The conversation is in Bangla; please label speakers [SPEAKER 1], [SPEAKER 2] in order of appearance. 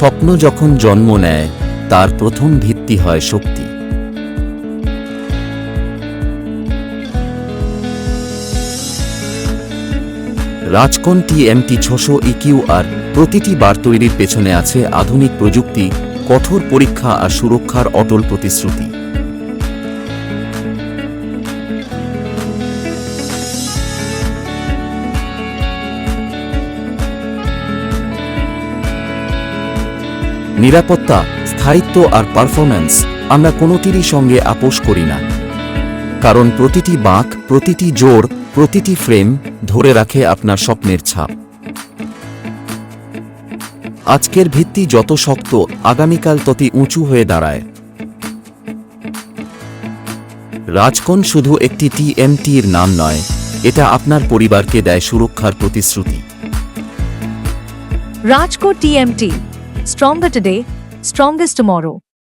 [SPEAKER 1] স্বপ্ন যখন জন্ম নেয় তার প্রথম ভিত্তি হয় শক্তি। রাজকোন TMT 600 EQR প্রতিটি বার তৈরির পেছনে আছে আধুনিক প্রযুক্তি, কঠোর পরীক্ষা আর সুরক্ষার অটল প্রতিশ্রুতি। নিরাপত্তা, স্থায়িত্ব আর পারফরম্যান্স, আমরা কোনোটিরই সঙ্গে আপোষ করি না, কারণ প্রতিটি বাঁক, প্রতিটি জোড়, প্রতিটি ফ্রেম ধরে রাখে আপনার স্বপ্নের ছাপ। আজকের ভিত্তি যত শক্ত, আগামীকাল ততই উঁচু হয়ে দাঁড়ায়। রাজকোন শুধু একটি TMTর নাম নয়, এটা আপনার পরিবারকে দেয় সুরক্ষার প্রতিশ্রুতি।
[SPEAKER 2] Rajkot TMT. Stronger today, strongest tomorrow.